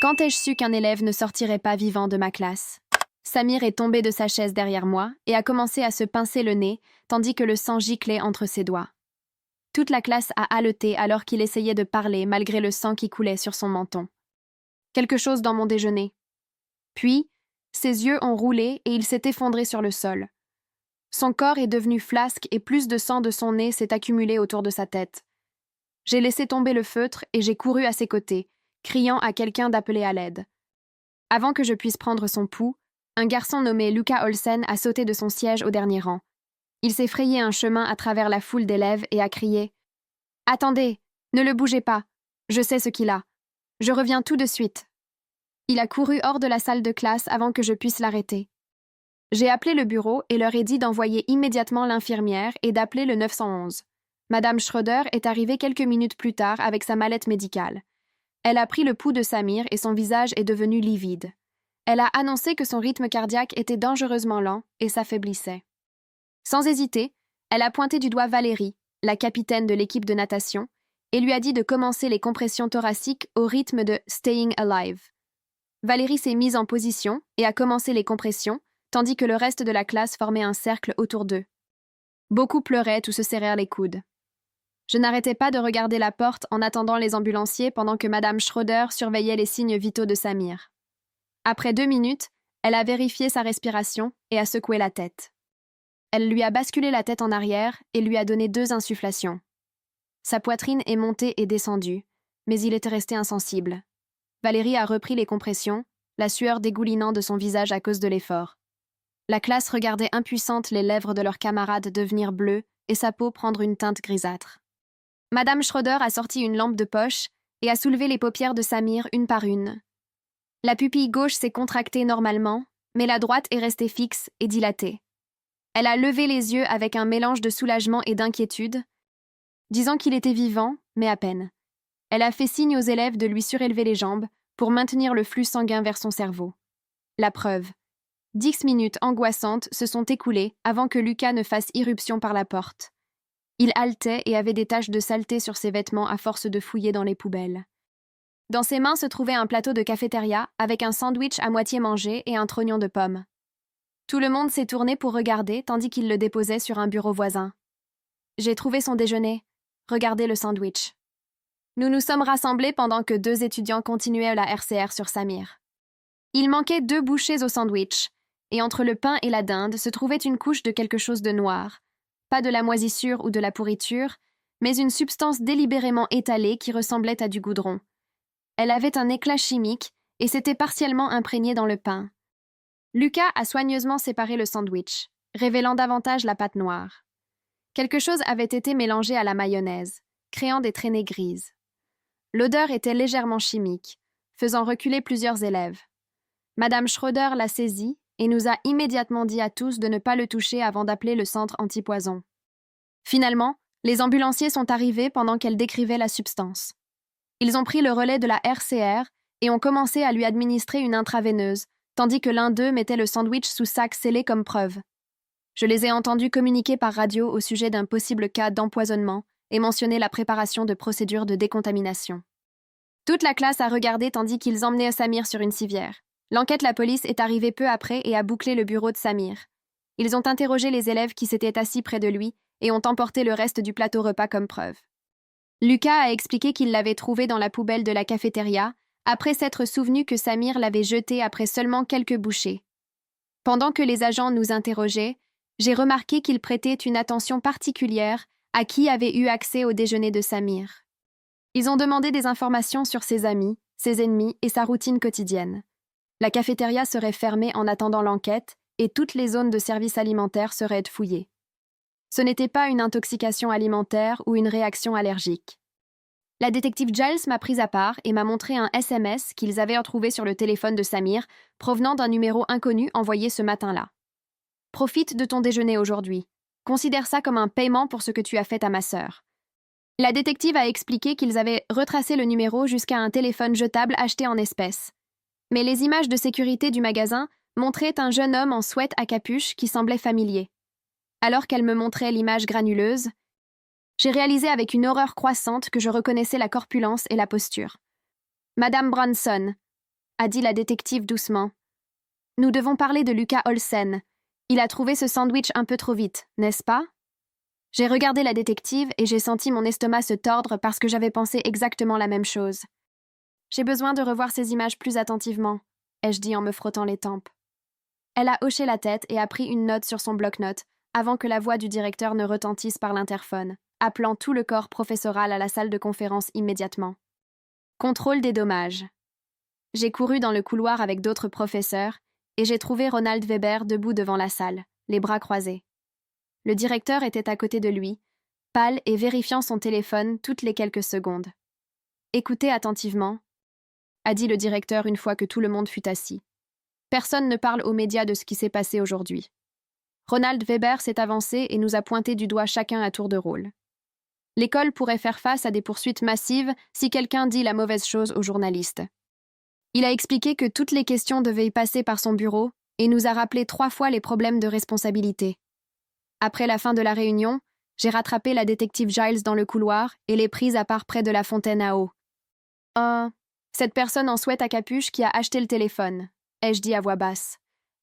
Quand ai-je su qu'un élève ne sortirait pas vivant de ma classe? Samir est tombé de sa chaise derrière moi et a commencé à se pincer le nez, tandis que le sang giclait entre ses doigts. Toute la classe a haleté alors qu'il essayait de parler malgré le sang qui coulait sur son menton. Quelque chose dans mon déjeuner. Puis, ses yeux ont roulé et il s'est effondré sur le sol. Son corps est devenu flasque et plus de sang de son nez s'est accumulé autour de sa tête. J'ai laissé tomber le feutre et j'ai couru à ses côtés, criant à quelqu'un d'appeler à l'aide. Avant que je puisse prendre son pouls, un garçon nommé Luca Olsen a sauté de son siège au dernier rang. Il s'est frayé un chemin à travers la foule d'élèves et a crié « Attendez, ne le bougez pas, je sais ce qu'il a. Je reviens tout de suite. » Il a couru hors de la salle de classe avant que je puisse l'arrêter. J'ai appelé le bureau et leur ai dit d'envoyer immédiatement l'infirmière et d'appeler le 911. Madame Schroeder est arrivée quelques minutes plus tard avec sa mallette médicale. Elle a pris le pouls de Samir et son visage est devenu livide. Elle a annoncé que son rythme cardiaque était dangereusement lent et s'affaiblissait. Sans hésiter, elle a pointé du doigt Valérie, la capitaine de l'équipe de natation, et lui a dit de commencer les compressions thoraciques au rythme de « Staying Alive ». Valérie s'est mise en position et a commencé les compressions, tandis que le reste de la classe formait un cercle autour d'eux. Beaucoup pleuraient ou se serrèrent les coudes. Je n'arrêtais pas de regarder la porte en attendant les ambulanciers pendant que Madame Schroeder surveillait les signes vitaux de Samir. Après 2 minutes, elle a vérifié sa respiration et a secoué la tête. Elle lui a basculé la tête en arrière et lui a donné 2 insufflations. Sa poitrine est montée et descendue, mais il était resté insensible. Valérie a repris les compressions, la sueur dégoulinant de son visage à cause de l'effort. La classe regardait impuissante les lèvres de leurs camarades devenir bleues et sa peau prendre une teinte grisâtre. Madame Schroeder a sorti une lampe de poche et a soulevé les paupières de Samir une par une. La pupille gauche s'est contractée normalement, mais la droite est restée fixe et dilatée. Elle a levé les yeux avec un mélange de soulagement et d'inquiétude, disant qu'il était vivant, mais à peine. Elle a fait signe aux élèves de lui surélever les jambes pour maintenir le flux sanguin vers son cerveau. La preuve. 10 minutes angoissantes se sont écoulées avant que Lucas ne fasse irruption par la porte. Il haletait et avait des taches de saleté sur ses vêtements à force de fouiller dans les poubelles. Dans ses mains se trouvait un plateau de cafétéria avec un sandwich à moitié mangé et un trognon de pomme. Tout le monde s'est tourné pour regarder tandis qu'il le déposait sur un bureau voisin. J'ai trouvé son déjeuner. Regardez le sandwich. Nous nous sommes rassemblés pendant que 2 étudiants continuaient la RCR sur Samir. Il manquait 2 bouchées au sandwich, et entre le pain et la dinde se trouvait une couche de quelque chose de noir. Pas de la moisissure ou de la pourriture, mais une substance délibérément étalée qui ressemblait à du goudron. Elle avait un éclat chimique et s'était partiellement imprégnée dans le pain. Lucas a soigneusement séparé le sandwich, révélant davantage la pâte noire. Quelque chose avait été mélangé à la mayonnaise, créant des traînées grises. L'odeur était légèrement chimique, faisant reculer plusieurs élèves. Madame Schroeder l'a saisi et nous a immédiatement dit à tous de ne pas le toucher avant d'appeler le centre antipoison. Finalement, les ambulanciers sont arrivés pendant qu'elle décrivait la substance. Ils ont pris le relais de la RCR et ont commencé à lui administrer une intraveineuse, tandis que l'un d'eux mettait le sandwich sous sac scellé comme preuve. Je les ai entendus communiquer par radio au sujet d'un possible cas d'empoisonnement et mentionner la préparation de procédures de décontamination. Toute la classe a regardé tandis qu'ils emmenaient Samir sur une civière. L'enquête la police est arrivée peu après et a bouclé le bureau de Samir. Ils ont interrogé les élèves qui s'étaient assis près de lui et ont emporté le reste du plateau repas comme preuve. Lucas a expliqué qu'il l'avait trouvé dans la poubelle de la cafétéria après s'être souvenu que Samir l'avait jeté après seulement quelques bouchées. Pendant que les agents nous interrogeaient, j'ai remarqué qu'ils prêtaient une attention particulière à qui avait eu accès au déjeuner de Samir. Ils ont demandé des informations sur ses amis, ses ennemis et sa routine quotidienne. La cafétéria serait fermée en attendant l'enquête et toutes les zones de service alimentaire seraient fouillées. Ce n'était pas une intoxication alimentaire ou une réaction allergique. La détective Giles m'a prise à part et m'a montré un SMS qu'ils avaient retrouvé sur le téléphone de Samir, provenant d'un numéro inconnu envoyé ce matin-là. « Profite de ton déjeuner aujourd'hui. Considère ça comme un paiement pour ce que tu as fait à ma sœur. » La détective a expliqué qu'ils avaient retracé le numéro jusqu'à un téléphone jetable acheté en espèces. Mais les images de sécurité du magasin montraient un jeune homme en sweat à capuche qui semblait familier. Alors qu'elle me montrait l'image granuleuse, j'ai réalisé avec une horreur croissante que je reconnaissais la corpulence et la posture. Madame Branson, a dit la détective doucement. Nous devons parler de Lucas Olsen. Il a trouvé ce sandwich un peu trop vite, n'est-ce pas? J'ai regardé la détective et j'ai senti mon estomac se tordre parce que j'avais pensé exactement la même chose. J'ai besoin de revoir ces images plus attentivement, ai-je dit en me frottant les tempes. Elle a hoché la tête et a pris une note sur son bloc-notes avant que la voix du directeur ne retentisse par l'interphone, appelant tout le corps professoral à la salle de conférence immédiatement. Contrôle des dommages. J'ai couru dans le couloir avec d'autres professeurs et j'ai trouvé Ronald Weber debout devant la salle, les bras croisés. Le directeur était à côté de lui, pâle et vérifiant son téléphone toutes les quelques secondes. « Écoutez attentivement », a dit le directeur une fois que tout le monde fut assis. « Personne ne parle aux médias de ce qui s'est passé aujourd'hui. » Ronald Weber s'est avancé et nous a pointé du doigt chacun à tour de rôle. L'école pourrait faire face à des poursuites massives si quelqu'un dit la mauvaise chose aux journalistes. Il a expliqué que toutes les questions devaient y passer par son bureau et nous a rappelé 3 fois les problèmes de responsabilité. Après la fin de la réunion, j'ai rattrapé la détective Giles dans le couloir et l'ai prise à part près de la fontaine à eau. « Cette personne en sweat à capuche qui a acheté le téléphone », ai-je dit à voix basse.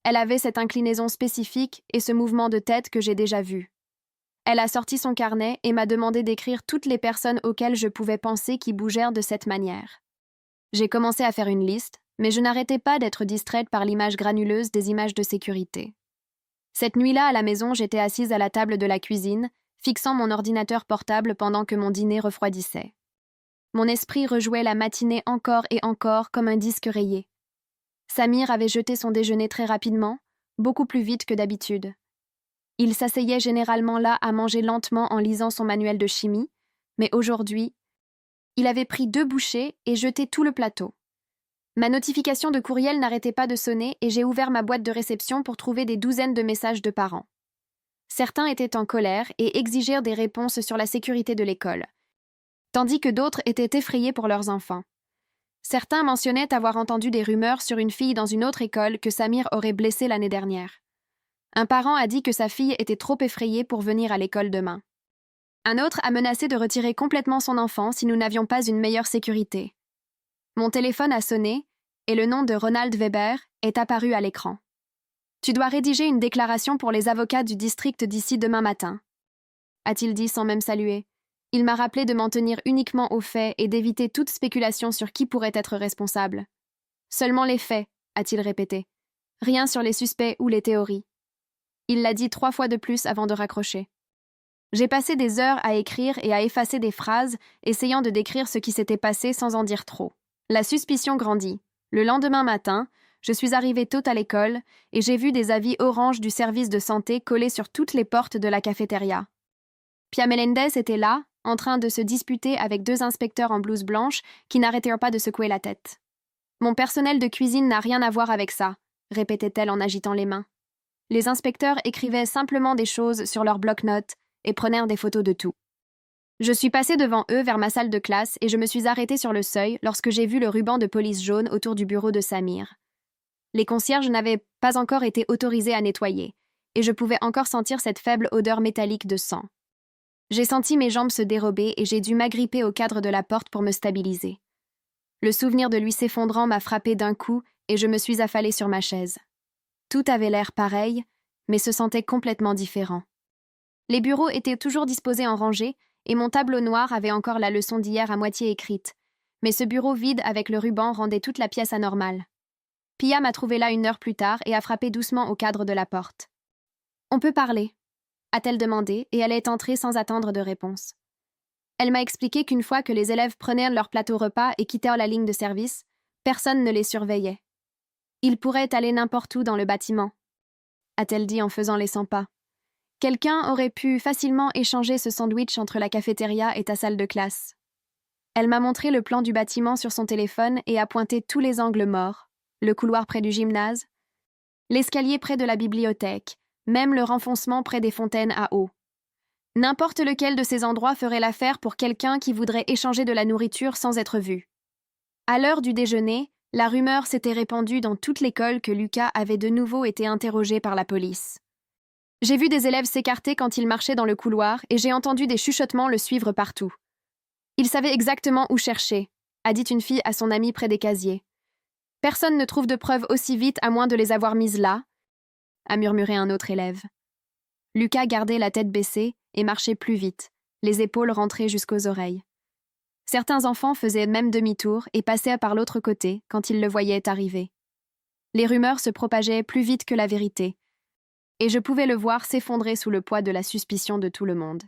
Elle avait cette inclinaison spécifique et ce mouvement de tête que j'ai déjà vu. Elle a sorti son carnet et m'a demandé d'écrire toutes les personnes auxquelles je pouvais penser qui bougèrent de cette manière. J'ai commencé à faire une liste, mais je n'arrêtais pas d'être distraite par l'image granuleuse des images de sécurité. Cette nuit-là, à la maison, j'étais assise à la table de la cuisine, fixant mon ordinateur portable pendant que mon dîner refroidissait. Mon esprit rejouait la matinée encore et encore comme un disque rayé. Samir avait jeté son déjeuner très rapidement, beaucoup plus vite que d'habitude. Il s'asseyait généralement là à manger lentement en lisant son manuel de chimie, mais aujourd'hui, il avait pris 2 bouchées et jeté tout le plateau. Ma notification de courriel n'arrêtait pas de sonner et j'ai ouvert ma boîte de réception pour trouver des douzaines de messages de parents. Certains étaient en colère et exigèrent des réponses sur la sécurité de l'école, tandis que d'autres étaient effrayés pour leurs enfants. Certains mentionnaient avoir entendu des rumeurs sur une fille dans une autre école que Samir aurait blessée l'année dernière. Un parent a dit que sa fille était trop effrayée pour venir à l'école demain. Un autre a menacé de retirer complètement son enfant si nous n'avions pas une meilleure sécurité. Mon téléphone a sonné et le nom de Ronald Weber est apparu à l'écran. « Tu dois rédiger une déclaration pour les avocats du district d'ici demain matin, » a-t-il dit sans même saluer. Il m'a rappelé de m'en tenir uniquement aux faits et d'éviter toute spéculation sur qui pourrait être responsable. « Seulement les faits, » a-t-il répété. « Rien sur les suspects ou les théories. » Il l'a dit 3 fois de plus avant de raccrocher. J'ai passé des heures à écrire et à effacer des phrases, essayant de décrire ce qui s'était passé sans en dire trop. La suspicion grandit. Le lendemain matin, je suis arrivée tôt à l'école et j'ai vu des avis orange du service de santé collés sur toutes les portes de la cafétéria. Pia Melendez était là, en train de se disputer avec 2 inspecteurs en blouse blanche qui n'arrêtèrent pas de secouer la tête. « Mon personnel de cuisine n'a rien à voir avec ça », répétait-elle en agitant les mains. Les inspecteurs écrivaient simplement des choses sur leurs bloc-notes et prenèrent des photos de tout. Je suis passée devant eux vers ma salle de classe et je me suis arrêtée sur le seuil lorsque j'ai vu le ruban de police jaune autour du bureau de Samir. Les concierges n'avaient pas encore été autorisés à nettoyer, et je pouvais encore sentir cette faible odeur métallique de sang. J'ai senti mes jambes se dérober et j'ai dû m'agripper au cadre de la porte pour me stabiliser. Le souvenir de lui s'effondrant m'a frappé d'un coup et je me suis affalée sur ma chaise. Tout avait l'air pareil, mais se sentait complètement différent. Les bureaux étaient toujours disposés en rangée et mon tableau noir avait encore la leçon d'hier à moitié écrite, mais ce bureau vide avec le ruban rendait toute la pièce anormale. Pia m'a trouvé là 1 heure plus tard et a frappé doucement au cadre de la porte. « On peut parler ?» a-t-elle demandé et elle est entrée sans attendre de réponse. Elle m'a expliqué qu'une fois que les élèves prenaient leur plateau repas et quittèrent la ligne de service, personne ne les surveillait. Ils pourraient aller n'importe où dans le bâtiment, a-t-elle dit en faisant les 100 pas. Quelqu'un aurait pu facilement échanger ce sandwich entre la cafétéria et ta salle de classe. Elle m'a montré le plan du bâtiment sur son téléphone et a pointé tous les angles morts, le couloir près du gymnase, l'escalier près de la bibliothèque, même le renfoncement près des fontaines à eau. N'importe lequel de ces endroits ferait l'affaire pour quelqu'un qui voudrait échanger de la nourriture sans être vu. À l'heure du déjeuner, la rumeur s'était répandue dans toute l'école que Lucas avait de nouveau été interrogé par la police. J'ai vu des élèves s'écarter quand il marchait dans le couloir et j'ai entendu des chuchotements le suivre partout. Il savait exactement où chercher, a dit une fille à son amie près des casiers. Personne ne trouve de preuves aussi vite à moins de les avoir mises là, a murmuré un autre élève. Lucas gardait la tête baissée et marchait plus vite, les épaules rentrées jusqu'aux oreilles. Certains enfants faisaient même demi-tour et passaient par l'autre côté quand ils le voyaient arriver. Les rumeurs se propageaient plus vite que la vérité, et je pouvais le voir s'effondrer sous le poids de la suspicion de tout le monde.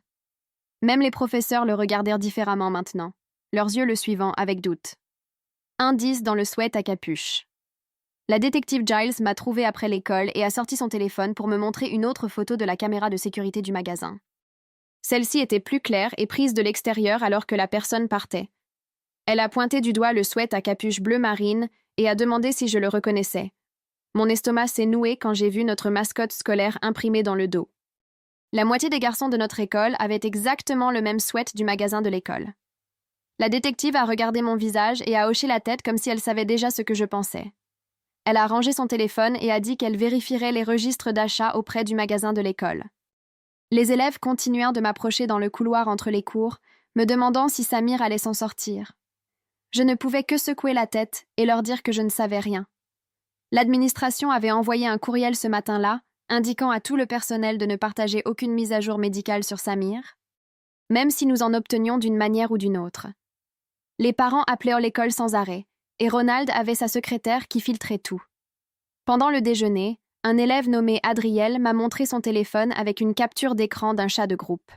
Même les professeurs le regardèrent différemment maintenant, leurs yeux le suivant avec doute. Indice dans le sweat à capuche. La détective Giles m'a trouvé après l'école et a sorti son téléphone pour me montrer une autre photo de la caméra de sécurité du magasin. Celle-ci était plus claire et prise de l'extérieur alors que la personne partait. Elle a pointé du doigt le sweat à capuche bleu marine et a demandé si je le reconnaissais. Mon estomac s'est noué quand j'ai vu notre mascotte scolaire imprimée dans le dos. La moitié des garçons de notre école avaient exactement le même sweat du magasin de l'école. La détective a regardé mon visage et a hoché la tête comme si elle savait déjà ce que je pensais. Elle a rangé son téléphone et a dit qu'elle vérifierait les registres d'achat auprès du magasin de l'école. Les élèves continuèrent de m'approcher dans le couloir entre les cours, me demandant si Samir allait s'en sortir. Je ne pouvais que secouer la tête et leur dire que je ne savais rien. L'administration avait envoyé un courriel ce matin-là, indiquant à tout le personnel de ne partager aucune mise à jour médicale sur Samir, même si nous en obtenions d'une manière ou d'une autre. Les parents appelaient l'école sans arrêt, et Ronald avait sa secrétaire qui filtrait tout. Pendant le déjeuner, un élève nommé Adriel m'a montré son téléphone avec une capture d'écran d'un chat de groupe.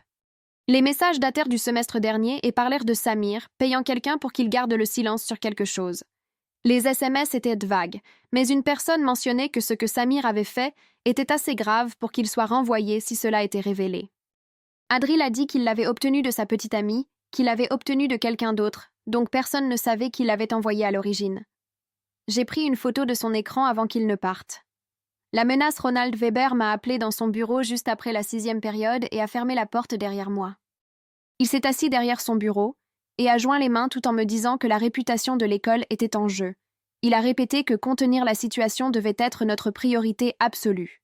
Les messages datèrent du semestre dernier et parlèrent de Samir, payant quelqu'un pour qu'il garde le silence sur quelque chose. Les SMS étaient vagues, mais une personne mentionnait que ce que Samir avait fait était assez grave pour qu'il soit renvoyé si cela était révélé. Adriel a dit qu'il l'avait obtenu de sa petite amie, qu'il l'avait obtenu de quelqu'un d'autre, donc personne ne savait qui l'avait envoyé à l'origine. J'ai pris une photo de son écran avant qu'il ne parte. La menace Ronald Weber m'a appelé dans son bureau juste après la 6e période et a fermé la porte derrière moi. Il s'est assis derrière son bureau et a joint les mains tout en me disant que la réputation de l'école était en jeu. Il a répété que contenir la situation devait être notre priorité absolue.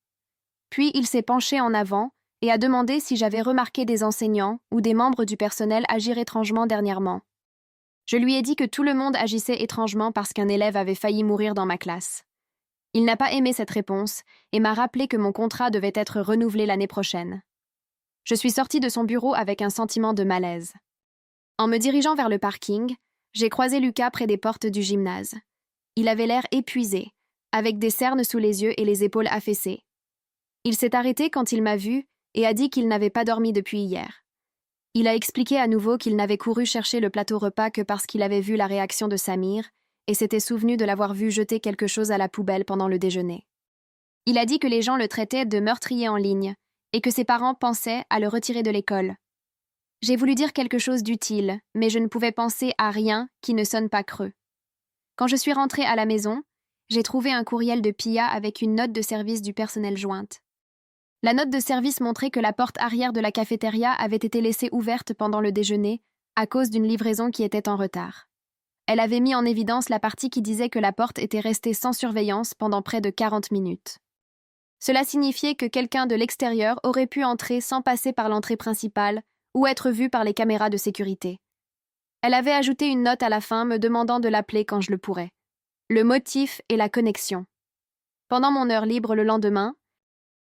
Puis il s'est penché en avant et a demandé si j'avais remarqué des enseignants ou des membres du personnel agir étrangement dernièrement. Je lui ai dit que tout le monde agissait étrangement parce qu'un élève avait failli mourir dans ma classe. Il n'a pas aimé cette réponse et m'a rappelé que mon contrat devait être renouvelé l'année prochaine. Je suis sortie de son bureau avec un sentiment de malaise. En me dirigeant vers le parking, j'ai croisé Lucas près des portes du gymnase. Il avait l'air épuisé, avec des cernes sous les yeux et les épaules affaissées. Il s'est arrêté quand il m'a vu et a dit qu'il n'avait pas dormi depuis hier. Il a expliqué à nouveau qu'il n'avait couru chercher le plateau repas que parce qu'il avait vu la réaction de Samir et s'était souvenu de l'avoir vu jeter quelque chose à la poubelle pendant le déjeuner. Il a dit que les gens le traitaient de meurtrier en ligne et que ses parents pensaient à le retirer de l'école. J'ai voulu dire quelque chose d'utile, mais je ne pouvais penser à rien qui ne sonne pas creux. Quand je suis rentrée à la maison, j'ai trouvé un courriel de Pia avec une note de service du personnel jointe. La note de service montrait que la porte arrière de la cafétéria avait été laissée ouverte pendant le déjeuner à cause d'une livraison qui était en retard. Elle avait mis en évidence la partie qui disait que la porte était restée sans surveillance pendant près de 40 minutes. Cela signifiait que quelqu'un de l'extérieur aurait pu entrer sans passer par l'entrée principale ou être vu par les caméras de sécurité. Elle avait ajouté une note à la fin me demandant de l'appeler quand je le pourrais. Le motif et la connexion. Pendant mon heure libre le lendemain,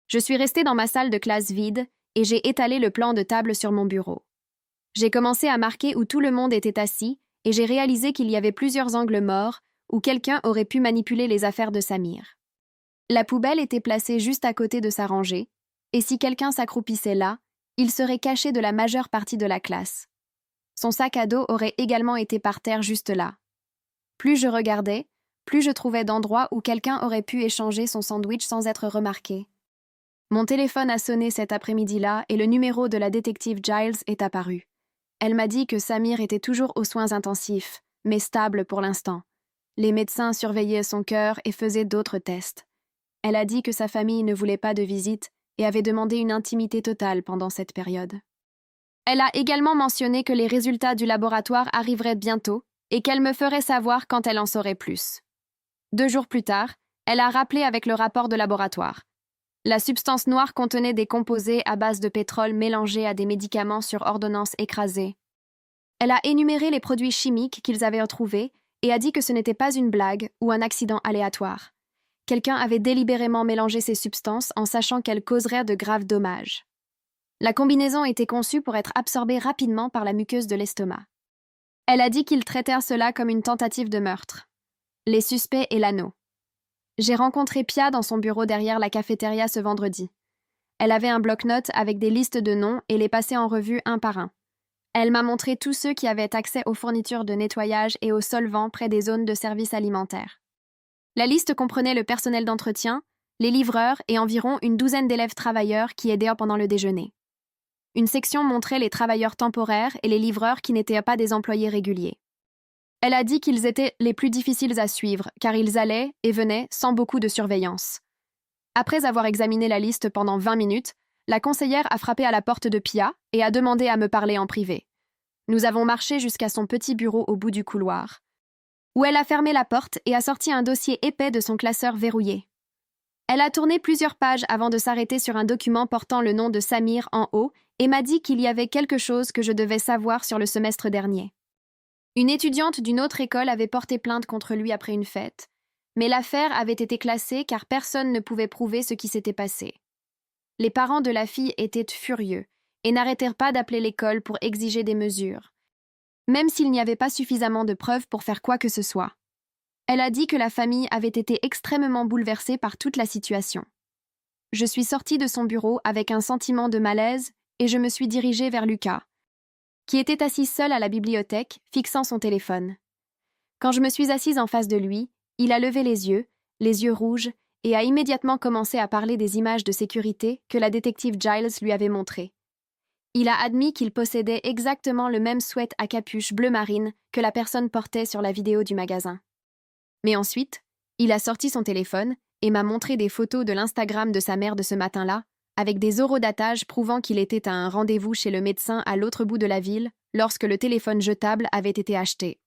je suis restée dans ma salle de classe vide et j'ai étalé le plan de table sur mon bureau. J'ai commencé à marquer où tout le monde était assis et j'ai réalisé qu'il y avait plusieurs angles morts où quelqu'un aurait pu manipuler les affaires de Samir. La poubelle était placée juste à côté de sa rangée, et si quelqu'un s'accroupissait là, il serait caché de la majeure partie de la classe. Son sac à dos aurait également été par terre juste là. Plus je regardais, plus je trouvais d'endroits où quelqu'un aurait pu échanger son sandwich sans être remarqué. Mon téléphone a sonné cet après-midi-là et le numéro de la détective Giles est apparu. Elle m'a dit que Samir était toujours aux soins intensifs, mais stable pour l'instant. Les médecins surveillaient son cœur et faisaient d'autres tests. Elle a dit que sa famille ne voulait pas de visite et avait demandé une intimité totale pendant cette période. Elle a également mentionné que les résultats du laboratoire arriveraient bientôt et qu'elle me ferait savoir quand elle en saurait plus. 2 jours plus tard, elle a rappelé avec le rapport de laboratoire. La substance noire contenait des composés à base de pétrole mélangés à des médicaments sur ordonnance écrasés. Elle a énuméré les produits chimiques qu'ils avaient retrouvés et a dit que ce n'était pas une blague ou un accident aléatoire. Quelqu'un avait délibérément mélangé ces substances en sachant qu'elles causeraient de graves dommages. La combinaison était conçue pour être absorbée rapidement par la muqueuse de l'estomac. Elle a dit qu'ils traitèrent cela comme une tentative de meurtre. Les suspects et l'anneau. J'ai rencontré Pia dans son bureau derrière la cafétéria ce vendredi. Elle avait un bloc-notes avec des listes de noms et les passait en revue un par un. Elle m'a montré tous ceux qui avaient accès aux fournitures de nettoyage et aux solvants près des zones de services alimentaires. La liste comprenait le personnel d'entretien, les livreurs et environ une douzaine d'élèves travailleurs qui aidèrent pendant le déjeuner. Une section montrait les travailleurs temporaires et les livreurs qui n'étaient pas des employés réguliers. Elle a dit qu'ils étaient les plus difficiles à suivre car ils allaient et venaient sans beaucoup de surveillance. Après avoir examiné la liste pendant 20 minutes, la conseillère a frappé à la porte de Pia et a demandé à me parler en privé. Nous avons marché jusqu'à son petit bureau au bout du couloir, où elle a fermé la porte et a sorti un dossier épais de son classeur verrouillé. Elle a tourné plusieurs pages avant de s'arrêter sur un document portant le nom de Samir en haut et m'a dit qu'il y avait quelque chose que je devais savoir sur le semestre dernier. Une étudiante d'une autre école avait porté plainte contre lui après une fête, mais l'affaire avait été classée car personne ne pouvait prouver ce qui s'était passé. Les parents de la fille étaient furieux et n'arrêtèrent pas d'appeler l'école pour exiger des mesures, même s'il n'y avait pas suffisamment de preuves pour faire quoi que ce soit. Elle a dit que la famille avait été extrêmement bouleversée par toute la situation. Je suis sortie de son bureau avec un sentiment de malaise et je me suis dirigée vers Lucas, qui était assis seul à la bibliothèque, fixant son téléphone. Quand je me suis assise en face de lui, il a levé les yeux rouges, et a immédiatement commencé à parler des images de sécurité que la détective Giles lui avait montrées. Il a admis qu'il possédait exactement le même sweat à capuche bleu marine que la personne portait sur la vidéo du magasin. Mais ensuite, il a sorti son téléphone et m'a montré des photos de l'Instagram de sa mère de ce matin-là, avec des horodatages prouvant qu'il était à un rendez-vous chez le médecin à l'autre bout de la ville lorsque le téléphone jetable avait été acheté.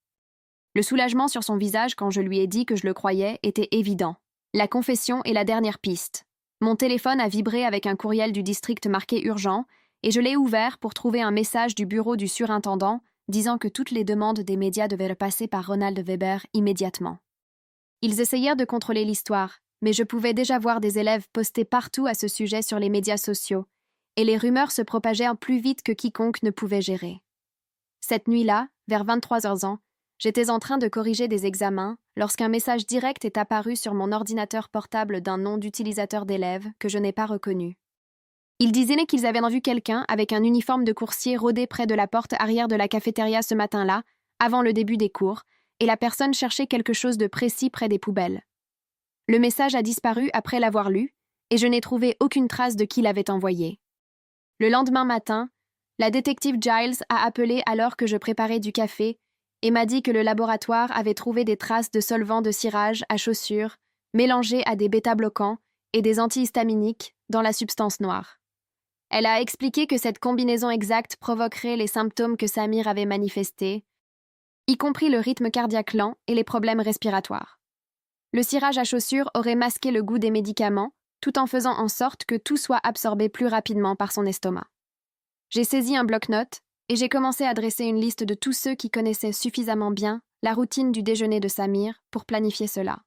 Le soulagement sur son visage quand je lui ai dit que je le croyais était évident. La confession est la dernière piste. Mon téléphone a vibré avec un courriel du district marqué urgent et je l'ai ouvert pour trouver un message du bureau du surintendant disant que toutes les demandes des médias devaient passer par Ronald Weber immédiatement. Ils essayèrent de contrôler l'histoire, mais je pouvais déjà voir des élèves poster partout à ce sujet sur les médias sociaux, et les rumeurs se propagèrent plus vite que quiconque ne pouvait gérer. Cette nuit-là, vers 23h, j'étais en train de corriger des examens lorsqu'un message direct est apparu sur mon ordinateur portable d'un nom d'utilisateur d'élève que je n'ai pas reconnu. Il disait qu'ils avaient vu quelqu'un avec un uniforme de coursier rôder près de la porte arrière de la cafétéria ce matin-là, avant le début des cours, et la personne cherchait quelque chose de précis près des poubelles. Le message a disparu après l'avoir lu, et je n'ai trouvé aucune trace de qui l'avait envoyé. Le lendemain matin, la détective Giles a appelé alors que je préparais du café et m'a dit que le laboratoire avait trouvé des traces de solvants de cirage à chaussures mélangés à des bêta-bloquants et des antihistaminiques dans la substance noire. Elle a expliqué que cette combinaison exacte provoquerait les symptômes que Samir avait manifestés, y compris le rythme cardiaque lent et les problèmes respiratoires. Le cirage à chaussures aurait masqué le goût des médicaments, tout en faisant en sorte que tout soit absorbé plus rapidement par son estomac. J'ai saisi un bloc-notes et j'ai commencé à dresser une liste de tous ceux qui connaissaient suffisamment bien la routine du déjeuner de Samir pour planifier cela.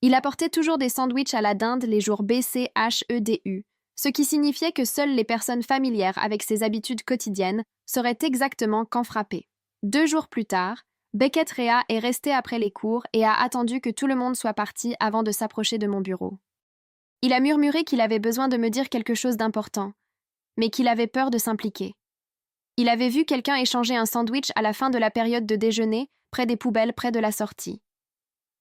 Il apportait toujours des sandwichs à la dinde les jours BCHEDU, ce qui signifiait que seules les personnes familières avec ses habitudes quotidiennes sauraient exactement quand frapper. 2 jours plus tard, Beckett Rea est resté après les cours et a attendu que tout le monde soit parti avant de s'approcher de mon bureau. Il a murmuré qu'il avait besoin de me dire quelque chose d'important, mais qu'il avait peur de s'impliquer. Il avait vu quelqu'un échanger un sandwich à la fin de la période de déjeuner près des poubelles près de la sortie.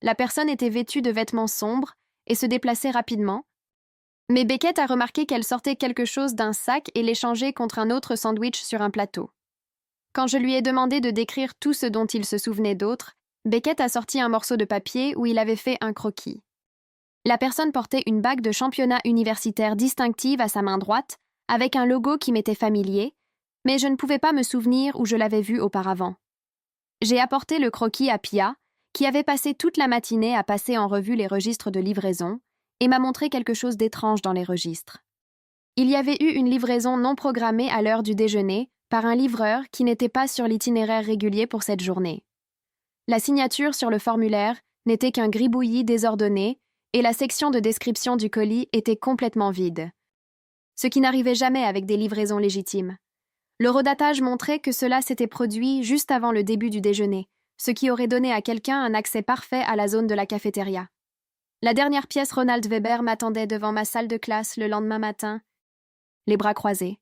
La personne était vêtue de vêtements sombres et se déplaçait rapidement, mais Beckett a remarqué qu'elle sortait quelque chose d'un sac et l'échangeait contre un autre sandwich sur un plateau. Quand je lui ai demandé de décrire tout ce dont il se souvenait d'autre, Beckett a sorti un morceau de papier où il avait fait un croquis. La personne portait une bague de championnat universitaire distinctive à sa main droite, avec un logo qui m'était familier, mais je ne pouvais pas me souvenir où je l'avais vu auparavant. J'ai apporté le croquis à Pia, qui avait passé toute la matinée à passer en revue les registres de livraison, et m'a montré quelque chose d'étrange dans les registres. Il y avait eu une livraison non programmée à l'heure du déjeuner par un livreur qui n'était pas sur l'itinéraire régulier pour cette journée. La signature sur le formulaire n'était qu'un gribouillis désordonné et la section de description du colis était complètement vide. Ce qui n'arrivait jamais avec des livraisons légitimes. Le redatage montrait que cela s'était produit juste avant le début du déjeuner, ce qui aurait donné à quelqu'un un accès parfait à la zone de la cafétéria. La dernière pièce Ronald Weber m'attendait devant ma salle de classe le lendemain matin, les bras croisés.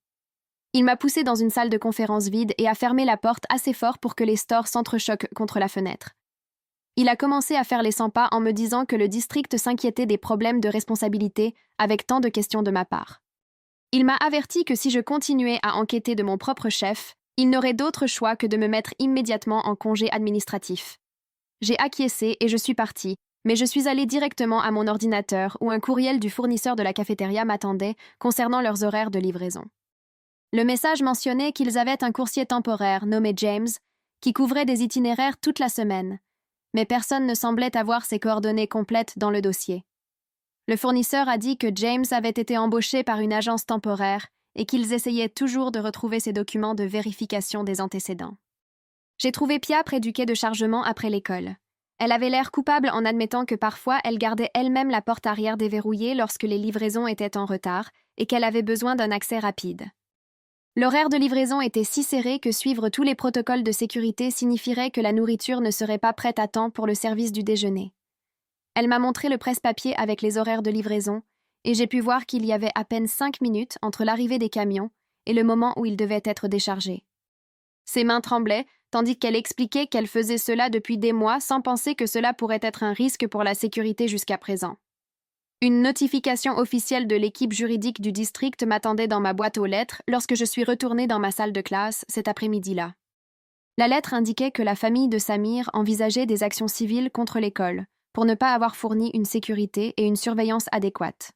Il m'a poussé dans une salle de conférence vide et a fermé la porte assez fort pour que les stores s'entrechoquent contre la fenêtre. Il a commencé à faire les 100 pas en me disant que le district s'inquiétait des problèmes de responsabilité avec tant de questions de ma part. Il m'a averti que si je continuais à enquêter de mon propre chef, il n'aurait d'autre choix que de me mettre immédiatement en congé administratif. J'ai acquiescé et je suis partie, mais je suis allée directement à mon ordinateur où un courriel du fournisseur de la cafétéria m'attendait concernant leurs horaires de livraison. Le message mentionnait qu'ils avaient un coursier temporaire nommé James qui couvrait des itinéraires toute la semaine, mais personne ne semblait avoir ses coordonnées complètes dans le dossier. Le fournisseur a dit que James avait été embauché par une agence temporaire et qu'ils essayaient toujours de retrouver ses documents de vérification des antécédents. J'ai trouvé Pia près du quai de chargement après l'école. Elle avait l'air coupable en admettant que parfois elle gardait elle-même la porte arrière déverrouillée lorsque les livraisons étaient en retard et qu'elle avait besoin d'un accès rapide. L'horaire de livraison était si serré que suivre tous les protocoles de sécurité signifierait que la nourriture ne serait pas prête à temps pour le service du déjeuner. Elle m'a montré le presse-papier avec les horaires de livraison, et j'ai pu voir qu'il y avait à peine 5 minutes entre l'arrivée des camions et le moment où ils devaient être déchargés. Ses mains tremblaient, tandis qu'elle expliquait qu'elle faisait cela depuis des mois sans penser que cela pourrait être un risque pour la sécurité jusqu'à présent. Une notification officielle de l'équipe juridique du district m'attendait dans ma boîte aux lettres lorsque je suis retournée dans ma salle de classe cet après-midi-là. La lettre indiquait que la famille de Samir envisageait des actions civiles contre l'école pour ne pas avoir fourni une sécurité et une surveillance adéquates.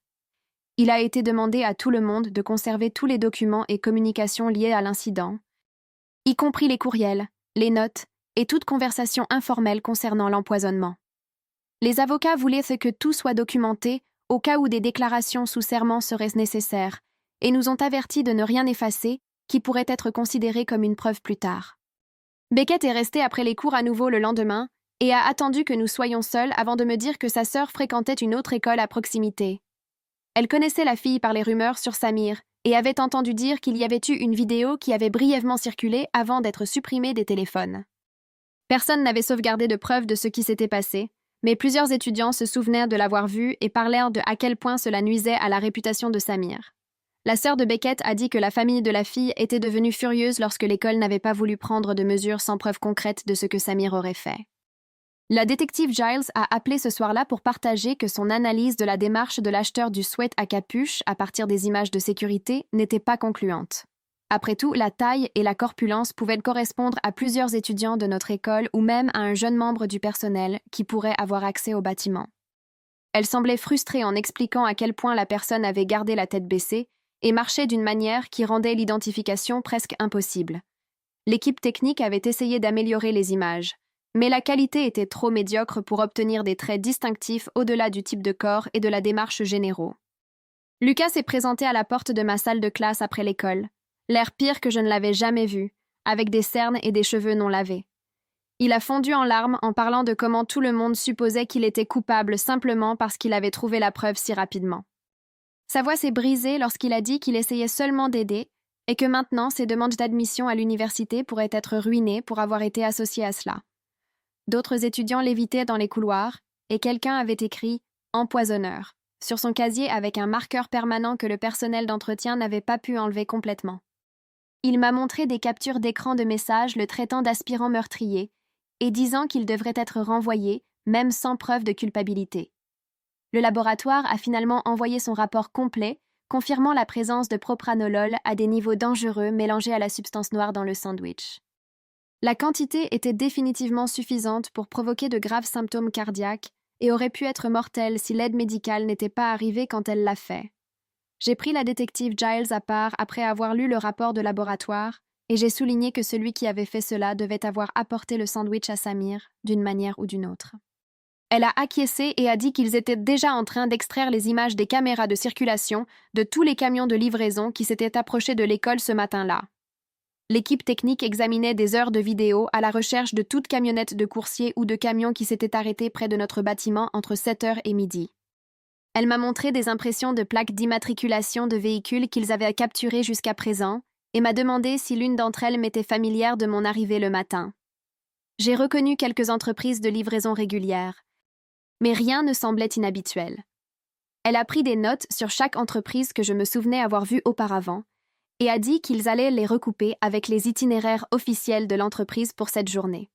Il a été demandé à tout le monde de conserver tous les documents et communications liés à l'incident, y compris les courriels, les notes et toute conversation informelle concernant l'empoisonnement. Les avocats voulaient que tout soit documenté au cas où des déclarations sous serment seraient nécessaires, et nous ont avertis de ne rien effacer, qui pourrait être considéré comme une preuve plus tard. Beckett est resté après les cours à nouveau le lendemain et a attendu que nous soyons seuls avant de me dire que sa sœur fréquentait une autre école à proximité. Elle connaissait la fille par les rumeurs sur Samir et avait entendu dire qu'il y avait eu une vidéo qui avait brièvement circulé avant d'être supprimée des téléphones. Personne n'avait sauvegardé de preuves de ce qui s'était passé, mais plusieurs étudiants se souvenaient de l'avoir vu et parlèrent de à quel point cela nuisait à la réputation de Samir. La sœur de Beckett a dit que la famille de la fille était devenue furieuse lorsque l'école n'avait pas voulu prendre de mesures sans preuve concrète de ce que Samir aurait fait. La détective Giles a appelé ce soir-là pour partager que son analyse de la démarche de l'acheteur du sweat à capuche à partir des images de sécurité n'était pas concluante. Après tout, la taille et la corpulence pouvaient correspondre à plusieurs étudiants de notre école ou même à un jeune membre du personnel qui pourrait avoir accès au bâtiment. Elle semblait frustrée en expliquant à quel point la personne avait gardé la tête baissée et marchait d'une manière qui rendait l'identification presque impossible. L'équipe technique avait essayé d'améliorer les images, mais la qualité était trop médiocre pour obtenir des traits distinctifs au-delà du type de corps et de la démarche généraux. Lucas s'est présenté à la porte de ma salle de classe après l'école, l'air pire que je ne l'avais jamais vu, avec des cernes et des cheveux non lavés. Il a fondu en larmes en parlant de comment tout le monde supposait qu'il était coupable simplement parce qu'il avait trouvé la preuve si rapidement. Sa voix s'est brisée lorsqu'il a dit qu'il essayait seulement d'aider et que maintenant ses demandes d'admission à l'université pourraient être ruinées pour avoir été associées à cela. D'autres étudiants l'évitaient dans les couloirs et quelqu'un avait écrit « empoisonneur » sur son casier avec un marqueur permanent que le personnel d'entretien n'avait pas pu enlever complètement. Il m'a montré des captures d'écran de messages le traitant d'aspirant meurtrier et disant qu'il devrait être renvoyé, même sans preuve de culpabilité. Le laboratoire a finalement envoyé son rapport complet, confirmant la présence de propranolol à des niveaux dangereux mélangés à la substance noire dans le sandwich. La quantité était définitivement suffisante pour provoquer de graves symptômes cardiaques et aurait pu être mortelle si l'aide médicale n'était pas arrivée quand elle l'a fait. J'ai pris la détective Giles à part après avoir lu le rapport de laboratoire et j'ai souligné que celui qui avait fait cela devait avoir apporté le sandwich à Samir, d'une manière ou d'une autre. Elle a acquiescé et a dit qu'ils étaient déjà en train d'extraire les images des caméras de circulation de tous les camions de livraison qui s'étaient approchés de l'école ce matin-là. L'équipe technique examinait des heures de vidéo à la recherche de toute camionnette de coursier ou de camion qui s'était arrêté près de notre bâtiment entre 7 heures et midi. Elle m'a montré des impressions de plaques d'immatriculation de véhicules qu'ils avaient capturées jusqu'à présent et m'a demandé si l'une d'entre elles m'était familière de mon arrivée le matin. J'ai reconnu quelques entreprises de livraison régulières, mais rien ne semblait inhabituel. Elle a pris des notes sur chaque entreprise que je me souvenais avoir vue auparavant et a dit qu'ils allaient les recouper avec les itinéraires officiels de l'entreprise pour cette journée.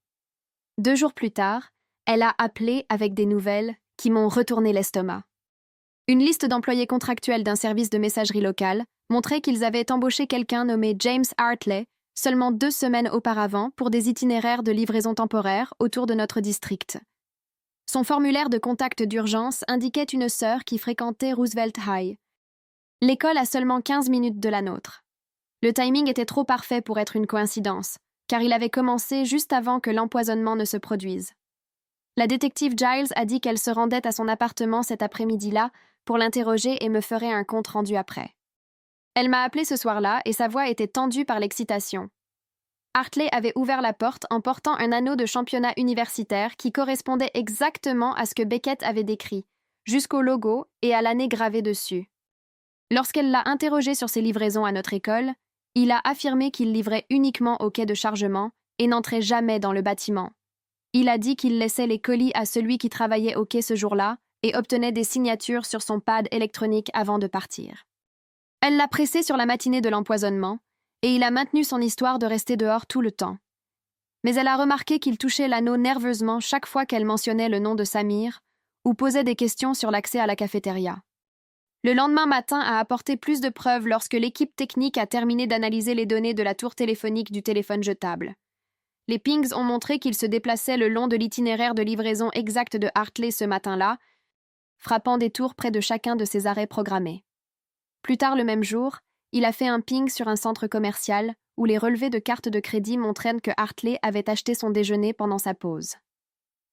2 jours plus tard, elle a appelé avec des nouvelles qui m'ont retourné l'estomac. Une liste d'employés contractuels d'un service de messagerie locale montrait qu'ils avaient embauché quelqu'un nommé James Hartley seulement 2 semaines auparavant pour des itinéraires de livraison temporaire autour de notre district. Son formulaire de contact d'urgence indiquait une sœur qui fréquentait Roosevelt High. L'école a seulement 15 minutes de la nôtre. Le timing était trop parfait pour être une coïncidence, car il avait commencé juste avant que l'empoisonnement ne se produise. La détective Giles a dit qu'elle se rendait à son appartement cet après-midi-là pour l'interroger et me ferait un compte-rendu après. Elle m'a appelé ce soir-là et sa voix était tendue par l'excitation. Hartley avait ouvert la porte en portant un anneau de championnat universitaire qui correspondait exactement à ce que Beckett avait décrit, jusqu'au logo et à l'année gravée dessus. Lorsqu'elle l'a interrogé sur ses livraisons à notre école, il a affirmé qu'il livrait uniquement au quai de chargement et n'entrait jamais dans le bâtiment. Il a dit qu'il laissait les colis à celui qui travaillait au quai ce jour-là et obtenait des signatures sur son pad électronique avant de partir. Elle l'a pressé sur la matinée de l'empoisonnement, et il a maintenu son histoire de rester dehors tout le temps. Mais elle a remarqué qu'il touchait l'anneau nerveusement chaque fois qu'elle mentionnait le nom de Samir ou posait des questions sur l'accès à la cafétéria. Le lendemain matin a apporté plus de preuves lorsque l'équipe technique a terminé d'analyser les données de la tour téléphonique du téléphone jetable. Les pings ont montré qu'il se déplaçait le long de l'itinéraire de livraison exact de Hartley ce matin-là, frappant des tours près de chacun de ses arrêts programmés. Plus tard le même jour, il a fait un ping sur un centre commercial où les relevés de carte de crédit montraient que Hartley avait acheté son déjeuner pendant sa pause.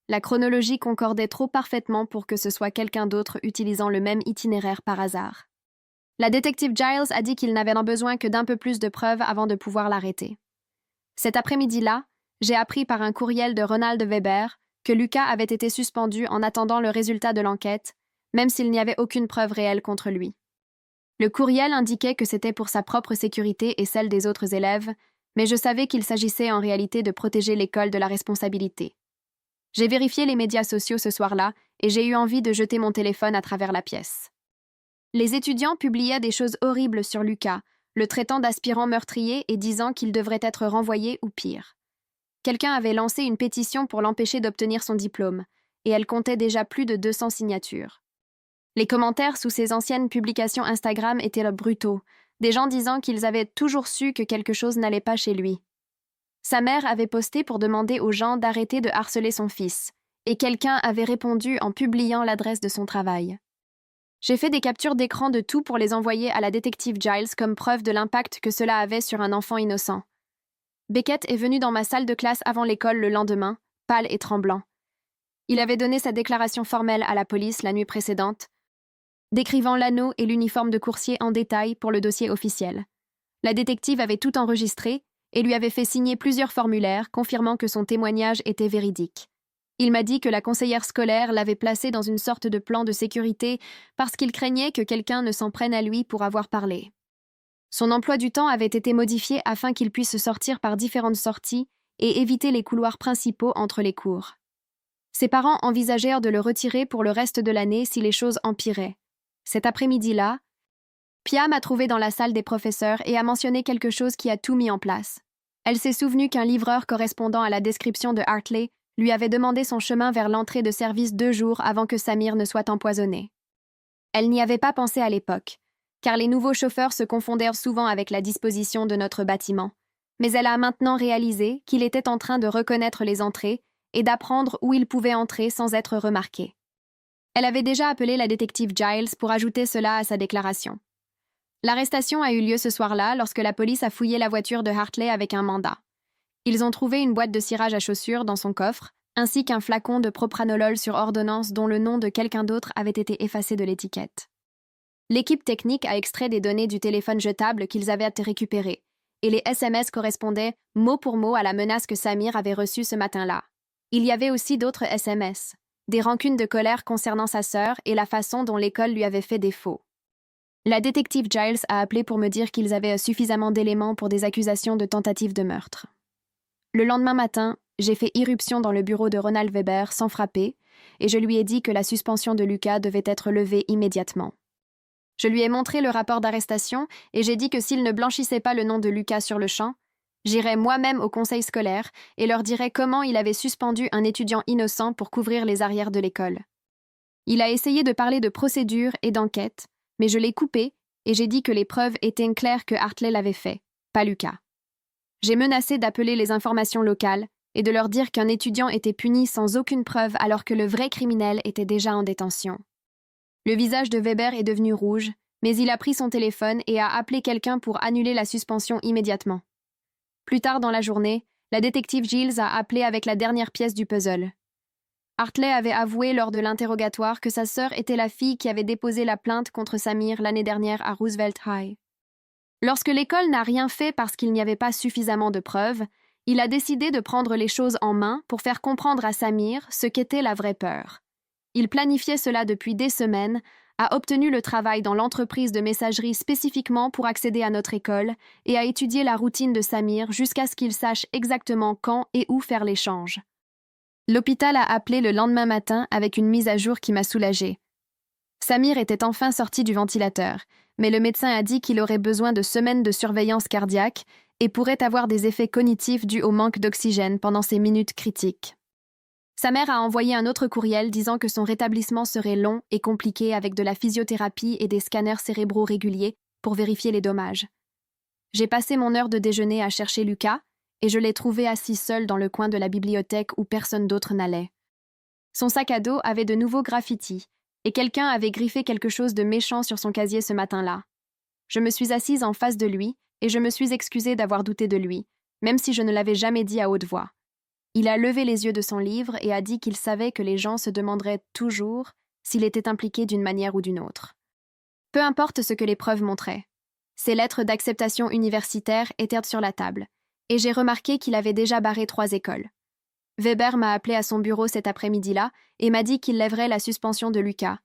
La chronologie concordait trop parfaitement pour que ce soit quelqu'un d'autre utilisant le même itinéraire par hasard. La détective Giles a dit qu'il n'avait besoin que d'un peu plus de preuves avant de pouvoir l'arrêter. Cet après-midi-là, j'ai appris par un courriel de Ronald Weber que Lucas avait été suspendu en attendant le résultat de l'enquête, même s'il n'y avait aucune preuve réelle contre lui. Le courriel indiquait que c'était pour sa propre sécurité et celle des autres élèves, mais je savais qu'il s'agissait en réalité de protéger l'école de la responsabilité. J'ai vérifié les médias sociaux ce soir-là et j'ai eu envie de jeter mon téléphone à travers la pièce. Les étudiants publiaient des choses horribles sur Lucas, le traitant d'aspirant meurtrier et disant qu'il devrait être renvoyé ou pire. Quelqu'un avait lancé une pétition pour l'empêcher d'obtenir son diplôme, et elle comptait déjà plus de 200 signatures. Les commentaires sous ces anciennes publications Instagram étaient brutaux, des gens disant qu'ils avaient toujours su que quelque chose n'allait pas chez lui. Sa mère avait posté pour demander aux gens d'arrêter de harceler son fils, et quelqu'un avait répondu en publiant l'adresse de son travail. J'ai fait des captures d'écran de tout pour les envoyer à la détective Giles comme preuve de l'impact que cela avait sur un enfant innocent. Beckett est venu dans ma salle de classe avant l'école le lendemain, pâle et tremblant. Il avait donné sa déclaration formelle à la police la nuit précédente, décrivant l'anneau et l'uniforme de coursier en détail pour le dossier officiel. La détective avait tout enregistré et lui avait fait signer plusieurs formulaires confirmant que son témoignage était véridique. Il m'a dit que la conseillère scolaire l'avait placé dans une sorte de plan de sécurité parce qu'il craignait que quelqu'un ne s'en prenne à lui pour avoir parlé. Son emploi du temps avait été modifié afin qu'il puisse sortir par différentes sorties et éviter les couloirs principaux entre les cours. Ses parents envisagèrent de le retirer pour le reste de l'année si les choses empiraient. Cet après-midi-là, Pia m'a trouvé dans la salle des professeurs et a mentionné quelque chose qui a tout mis en place. Elle s'est souvenue qu'un livreur correspondant à la description de Hartley lui avait demandé son chemin vers l'entrée de service 2 jours avant que Samir ne soit empoisonné. Elle n'y avait pas pensé à l'époque, car les nouveaux chauffeurs se confondèrent souvent avec la disposition de notre bâtiment, mais elle a maintenant réalisé qu'il était en train de reconnaître les entrées et d'apprendre où il pouvait entrer sans être remarqué. Elle avait déjà appelé la détective Giles pour ajouter cela à sa déclaration. L'arrestation a eu lieu ce soir-là lorsque la police a fouillé la voiture de Hartley avec un mandat. Ils ont trouvé une boîte de cirage à chaussures dans son coffre, ainsi qu'un flacon de propranolol sur ordonnance dont le nom de quelqu'un d'autre avait été effacé de l'étiquette. L'équipe technique a extrait des données du téléphone jetable qu'ils avaient récupéré, et les SMS correspondaient mot pour mot à la menace que Samir avait reçue ce matin-là. Il y avait aussi d'autres SMS, des rancunes de colère concernant sa sœur et la façon dont l'école lui avait fait défaut. La détective Giles a appelé pour me dire qu'ils avaient suffisamment d'éléments pour des accusations de tentative de meurtre. Le lendemain matin, j'ai fait irruption dans le bureau de Ronald Weber sans frapper, et je lui ai dit que la suspension de Lucas devait être levée immédiatement. Je lui ai montré le rapport d'arrestation et j'ai dit que s'il ne blanchissait pas le nom de Lucas sur le champ, j'irais moi-même au conseil scolaire et leur dirais comment il avait suspendu un étudiant innocent pour couvrir les arrières de l'école. Il a essayé de parler de procédure et d'enquête, mais je l'ai coupé et j'ai dit que les preuves étaient claires que Hartley l'avait fait, pas Lucas. J'ai menacé d'appeler les informations locales et de leur dire qu'un étudiant était puni sans aucune preuve alors que le vrai criminel était déjà en détention. Le visage de Weber est devenu rouge, mais il a pris son téléphone et a appelé quelqu'un pour annuler la suspension immédiatement. Plus tard dans la journée, la détective Giles a appelé avec la dernière pièce du puzzle. Hartley avait avoué lors de l'interrogatoire que sa sœur était la fille qui avait déposé la plainte contre Samir l'année dernière à Roosevelt High. Lorsque l'école n'a rien fait parce qu'il n'y avait pas suffisamment de preuves, il a décidé de prendre les choses en main pour faire comprendre à Samir ce qu'était la vraie peur. Il planifiait cela depuis des semaines, a obtenu le travail dans l'entreprise de messagerie spécifiquement pour accéder à notre école et a étudié la routine de Samir jusqu'à ce qu'il sache exactement quand et où faire l'échange. L'hôpital a appelé le lendemain matin avec une mise à jour qui m'a soulagée. Samir était enfin sorti du ventilateur, mais le médecin a dit qu'il aurait besoin de semaines de surveillance cardiaque et pourrait avoir des effets cognitifs dus au manque d'oxygène pendant ces minutes critiques. Sa mère a envoyé un autre courriel disant que son rétablissement serait long et compliqué avec de la physiothérapie et des scanners cérébraux réguliers pour vérifier les dommages. J'ai passé mon heure de déjeuner à chercher Lucas et je l'ai trouvé assis seul dans le coin de la bibliothèque où personne d'autre n'allait. Son sac à dos avait de nouveaux graffitis et quelqu'un avait griffé quelque chose de méchant sur son casier ce matin-là. Je me suis assise en face de lui et je me suis excusée d'avoir douté de lui, même si je ne l'avais jamais dit à haute voix. Il a levé les yeux de son livre et a dit qu'il savait que les gens se demanderaient toujours s'il était impliqué d'une manière ou d'une autre. Peu importe ce que les preuves montraient. Ses lettres d'acceptation universitaire étaient sur la table, et j'ai remarqué qu'il avait déjà barré 3 écoles. Weber m'a appelé à son bureau cet après-midi-là et m'a dit qu'il lèverait la suspension de Lucas,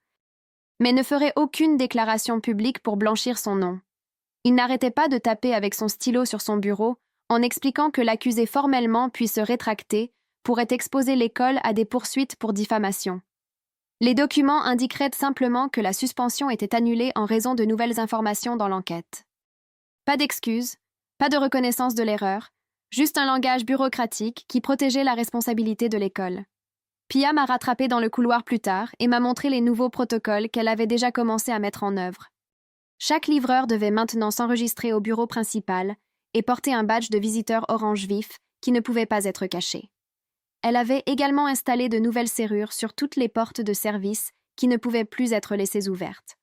mais ne ferait aucune déclaration publique pour blanchir son nom. Il n'arrêtait pas de taper avec son stylo sur son bureau en expliquant que l'accusé formellement puis se rétracter pourrait exposer l'école à des poursuites pour diffamation. Les documents indiqueraient simplement que la suspension était annulée en raison de nouvelles informations dans l'enquête. Pas d'excuses, pas de reconnaissance de l'erreur, juste un langage bureaucratique qui protégeait la responsabilité de l'école. Pia m'a rattrapé dans le couloir plus tard et m'a montré les nouveaux protocoles qu'elle avait déjà commencé à mettre en œuvre. Chaque livreur devait maintenant s'enregistrer au bureau principal et porter un badge de visiteur orange vif qui ne pouvait pas être caché. Elle avait également installé de nouvelles serrures sur toutes les portes de service qui ne pouvaient plus être laissées ouvertes.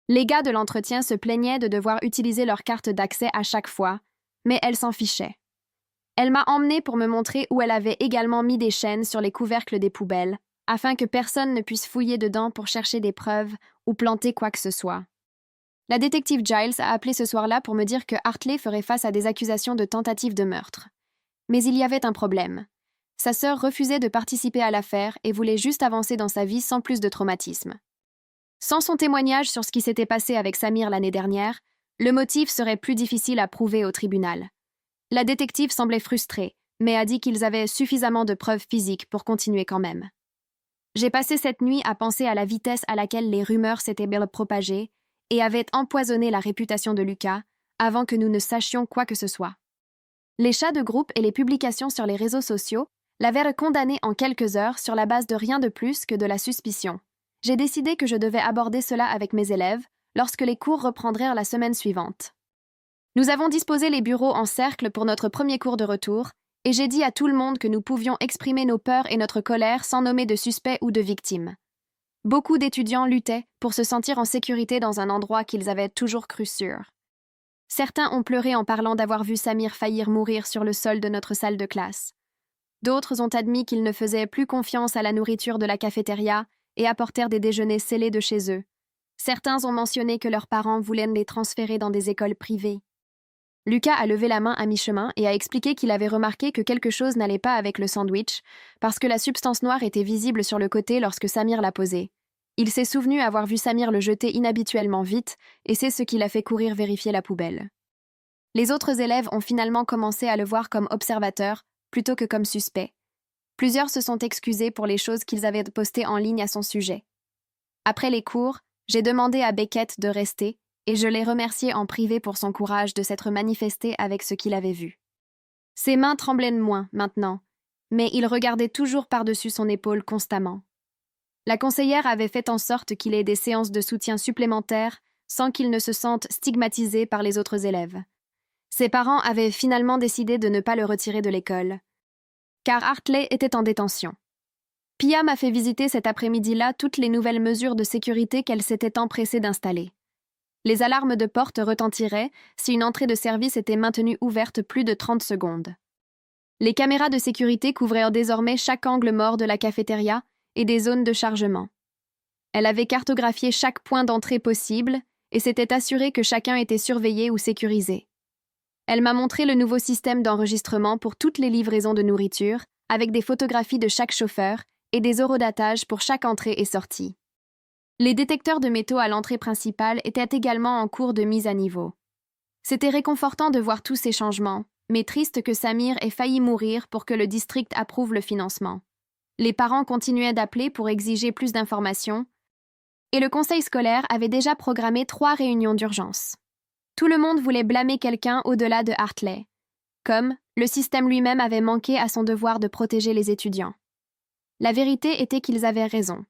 Les gars de l'entretien se plaignaient de devoir utiliser leur carte d'accès à chaque fois, mais elle s'en fichait. Elle m'a emmenée pour me montrer où elle avait également mis des chaînes sur les couvercles des poubelles, afin que personne ne puisse fouiller dedans pour chercher des preuves ou planter quoi que ce soit. La détective Giles a appelé ce soir-là pour me dire que Hartley ferait face à des accusations de tentative de meurtre. Mais il y avait un problème. Sa sœur refusait de participer à l'affaire et voulait juste avancer dans sa vie sans plus de traumatisme. Sans son témoignage sur ce qui s'était passé avec Samir l'année dernière, le motif serait plus difficile à prouver au tribunal. La détective semblait frustrée, mais a dit qu'ils avaient suffisamment de preuves physiques pour continuer quand même. J'ai passé cette nuit à penser à la vitesse à laquelle les rumeurs s'étaient propagées et avaient empoisonné la réputation de Lucas avant que nous ne sachions quoi que ce soit. Les chats de groupe et les publications sur les réseaux sociaux l'avaient condamné en quelques heures sur la base de rien de plus que de la suspicion. J'ai décidé que je devais aborder cela avec mes élèves lorsque les cours reprendraient la semaine suivante. Nous avons disposé les bureaux en cercle pour notre premier cours de retour, et j'ai dit à tout le monde que nous pouvions exprimer nos peurs et notre colère sans nommer de suspects ou de victimes. Beaucoup d'étudiants luttaient pour se sentir en sécurité dans un endroit qu'ils avaient toujours cru sûr. Certains ont pleuré en parlant d'avoir vu Samir faillir mourir sur le sol de notre salle de classe. D'autres ont admis qu'ils ne faisaient plus confiance à la nourriture de la cafétéria et apportèrent des déjeuners scellés de chez eux. Certains ont mentionné que leurs parents voulaient les transférer dans des écoles privées. Lucas a levé la main à mi-chemin et a expliqué qu'il avait remarqué que quelque chose n'allait pas avec le sandwich, parce que la substance noire était visible sur le côté lorsque Samir l'a posé. Il s'est souvenu avoir vu Samir le jeter inhabituellement vite, et c'est ce qui l'a fait courir vérifier la poubelle. Les autres élèves ont finalement commencé à le voir comme observateur, plutôt que comme suspect. Plusieurs se sont excusés pour les choses qu'ils avaient postées en ligne à son sujet. Après les cours, j'ai demandé à Beckett de rester, et je l'ai remercié en privé pour son courage de s'être manifesté avec ce qu'il avait vu. Ses mains tremblaient de moins, maintenant, mais il regardait toujours par-dessus son épaule constamment. La conseillère avait fait en sorte qu'il ait des séances de soutien supplémentaires sans qu'il ne se sente stigmatisé par les autres élèves. Ses parents avaient finalement décidé de ne pas le retirer de l'école, car Hartley était en détention. Pia m'a fait visiter cet après-midi-là toutes les nouvelles mesures de sécurité qu'elle s'était empressée d'installer. Les alarmes de porte retentiraient si une entrée de service était maintenue ouverte plus de 30 secondes. Les caméras de sécurité couvraient désormais chaque angle mort de la cafétéria et des zones de chargement. Elle avait cartographié chaque point d'entrée possible et s'était assurée que chacun était surveillé ou sécurisé. Elle m'a montré le nouveau système d'enregistrement pour toutes les livraisons de nourriture, avec des photographies de chaque chauffeur et des horodatages pour chaque entrée et sortie. Les détecteurs de métaux à l'entrée principale étaient également en cours de mise à niveau. C'était réconfortant de voir tous ces changements, mais triste que Samir ait failli mourir pour que le district approuve le financement. Les parents continuaient d'appeler pour exiger plus d'informations, et le conseil scolaire avait déjà programmé 3 réunions d'urgence. Tout le monde voulait blâmer quelqu'un au-delà de Hartley, comme le système lui-même avait manqué à son devoir de protéger les étudiants. La vérité était qu'ils avaient raison.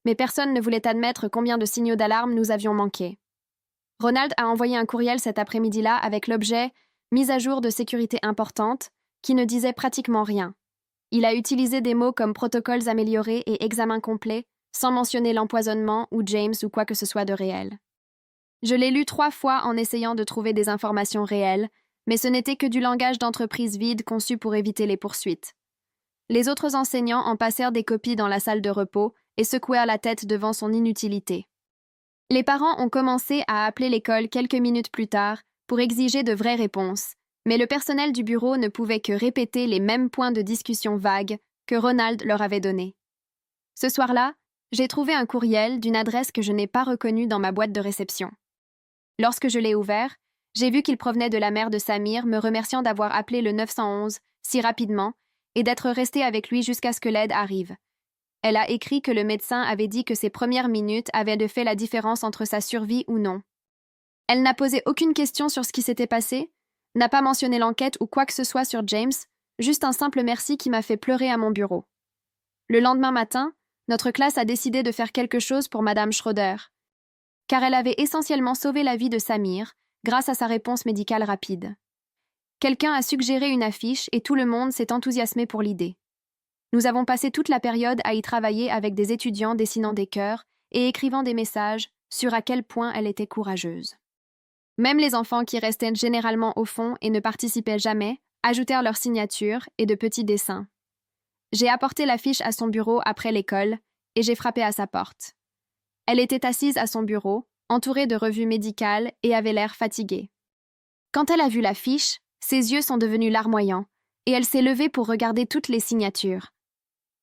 Mais personne ne voulait admettre combien de signaux d'alarme nous avions manqué. Ronald a envoyé un courriel cet après-midi-là avec l'objet « mise à jour de sécurité importante » qui ne disait pratiquement rien. Il a utilisé des mots comme protocoles améliorés et examen complet, sans mentionner l'empoisonnement ou James ou quoi que ce soit de réel. Je l'ai lu 3 fois en essayant de trouver des informations réelles, mais ce n'était que du langage d'entreprise vide conçu pour éviter les poursuites. Les autres enseignants en passèrent des copies dans la salle de repos et secouèrent la tête devant son inutilité. Les parents ont commencé à appeler l'école quelques minutes plus tard pour exiger de vraies réponses, mais le personnel du bureau ne pouvait que répéter les mêmes points de discussion vagues que Ronald leur avait donnés. Ce soir-là, j'ai trouvé un courriel d'une adresse que je n'ai pas reconnue dans ma boîte de réception. Lorsque je l'ai ouvert, j'ai vu qu'il provenait de la mère de Samir me remerciant d'avoir appelé le 911 si rapidement et d'être resté avec lui jusqu'à ce que l'aide arrive. Elle a écrit que le médecin avait dit que ses premières minutes avaient de fait la différence entre sa survie ou non. Elle n'a posé aucune question sur ce qui s'était passé, n'a pas mentionné l'enquête ou quoi que ce soit sur James, juste un simple merci qui m'a fait pleurer à mon bureau. Le lendemain matin, notre classe a décidé de faire quelque chose pour Madame Schroeder, car elle avait essentiellement sauvé la vie de Samir grâce à sa réponse médicale rapide. Quelqu'un a suggéré une affiche et tout le monde s'est enthousiasmé pour l'idée. Nous avons passé toute la période à y travailler avec des étudiants dessinant des cœurs et écrivant des messages sur à quel point elle était courageuse. Même les enfants qui restaient généralement au fond et ne participaient jamais ajoutèrent leur signature et de petits dessins. J'ai apporté l'affiche à son bureau après l'école et j'ai frappé à sa porte. Elle était assise à son bureau, entourée de revues médicales et avait l'air fatiguée. Quand elle a vu l'affiche, ses yeux sont devenus larmoyants et elle s'est levée pour regarder toutes les signatures.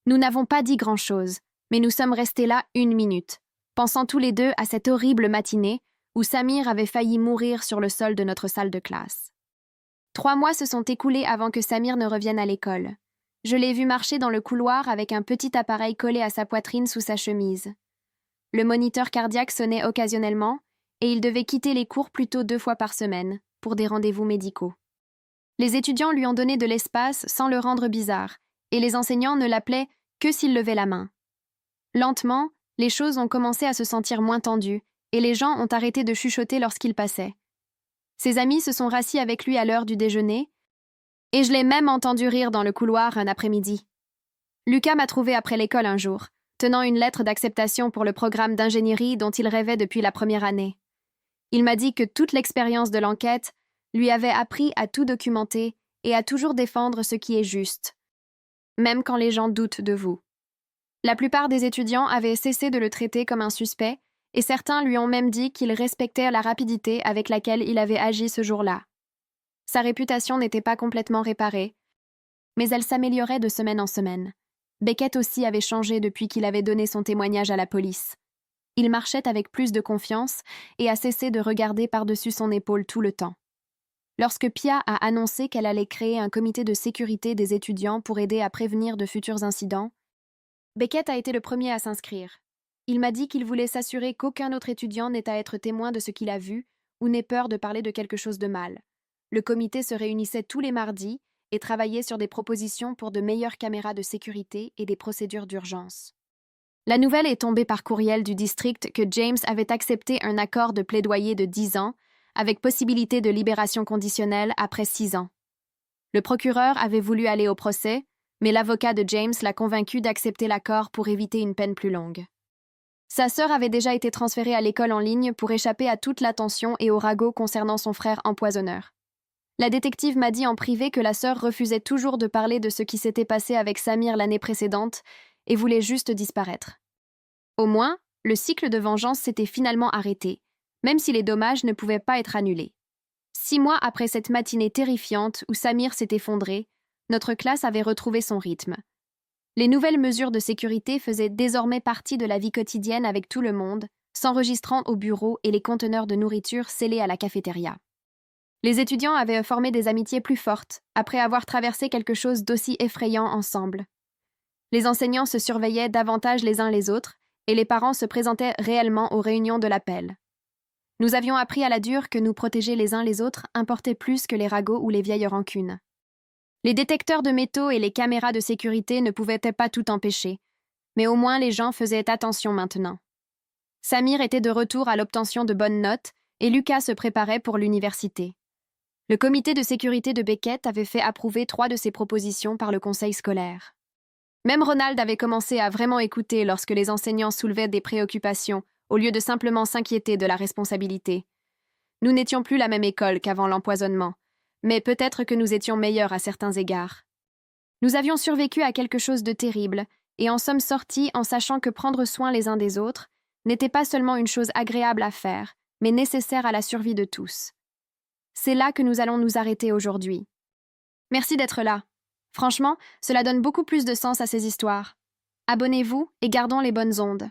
Nous n'avons pas dit grand-chose, mais nous sommes restés là 1 minute, pensant tous les deux à cette horrible matinée où Samir avait failli mourir sur le sol de notre salle de classe. 3 mois se sont écoulés avant que Samir ne revienne à l'école. Je l'ai vu marcher dans le couloir avec un petit appareil collé à sa poitrine sous sa chemise. Le moniteur cardiaque sonnait occasionnellement et il devait quitter les cours plutôt 2 fois par semaine pour des rendez-vous médicaux. Les étudiants lui ont donné de l'espace sans le rendre bizarre et les enseignants ne l'appelaient que s'il levait la main. Lentement, les choses ont commencé à se sentir moins tendues et les gens ont arrêté de chuchoter lorsqu'il passait. Ses amis se sont rassis avec lui à l'heure du déjeuner et je l'ai même entendu rire dans le couloir un après-midi. Lucas m'a trouvé après l'école un jour, tenant une lettre d'acceptation pour le programme d'ingénierie dont il rêvait depuis la première année. Il m'a dit que toute l'expérience de l'enquête lui avait appris à tout documenter et à toujours défendre ce qui est juste, même quand les gens doutent de vous. La plupart des étudiants avaient cessé de le traiter comme un suspect, et certains lui ont même dit qu'ils respectaient la rapidité avec laquelle il avait agi ce jour-là. Sa réputation n'était pas complètement réparée, mais elle s'améliorait de semaine en semaine. Beckett aussi avait changé depuis qu'il avait donné son témoignage à la police. Il marchait avec plus de confiance et a cessé de regarder par-dessus son épaule tout le temps. Lorsque Pia a annoncé qu'elle allait créer un comité de sécurité des étudiants pour aider à prévenir de futurs incidents, Beckett a été le premier à s'inscrire. Il m'a dit qu'il voulait s'assurer qu'aucun autre étudiant n'ait à être témoin de ce qu'il a vu ou n'ait peur de parler de quelque chose de mal. Le comité se réunissait tous les mardis et travaillait sur des propositions pour de meilleures caméras de sécurité et des procédures d'urgence. La nouvelle est tombée par courriel du district que James avait accepté un accord de plaidoyer de 10 ans, avec possibilité de libération conditionnelle après 6 ans. Le procureur avait voulu aller au procès, mais l'avocat de James l'a convaincu d'accepter l'accord pour éviter une peine plus longue. Sa sœur avait déjà été transférée à l'école en ligne pour échapper à toute l'attention et au ragot concernant son frère empoisonneur. La détective m'a dit en privé que la sœur refusait toujours de parler de ce qui s'était passé avec Samir l'année précédente et voulait juste disparaître. Au moins, le cycle de vengeance s'était finalement arrêté, même si les dommages ne pouvaient pas être annulés. 6 mois après cette matinée terrifiante où Samir s'est effondré, notre classe avait retrouvé son rythme. Les nouvelles mesures de sécurité faisaient désormais partie de la vie quotidienne avec tout le monde, s'enregistrant au bureau et les conteneurs de nourriture scellés à la cafétéria. Les étudiants avaient formé des amitiés plus fortes, après avoir traversé quelque chose d'aussi effrayant ensemble. Les enseignants se surveillaient davantage les uns les autres, et les parents se présentaient réellement aux réunions de l'appel. Nous avions appris à la dure que nous protéger les uns les autres importait plus que les ragots ou les vieilles rancunes. Les détecteurs de métaux et les caméras de sécurité ne pouvaient pas tout empêcher, mais au moins les gens faisaient attention maintenant. Samir était de retour à l'obtention de bonnes notes et Lucas se préparait pour l'université. Le comité de sécurité de Beckett avait fait approuver 3 de ses propositions par le conseil scolaire. Même Ronald avait commencé à vraiment écouter lorsque les enseignants soulevaient des préoccupations, au lieu de simplement s'inquiéter de la responsabilité. Nous n'étions plus la même école qu'avant l'empoisonnement, mais peut-être que nous étions meilleurs à certains égards. Nous avions survécu à quelque chose de terrible, et en sommes sortis en sachant que prendre soin les uns des autres n'était pas seulement une chose agréable à faire, mais nécessaire à la survie de tous. C'est là que nous allons nous arrêter aujourd'hui. Merci d'être là. Franchement, cela donne beaucoup plus de sens à ces histoires. Abonnez-vous et gardons les bonnes ondes.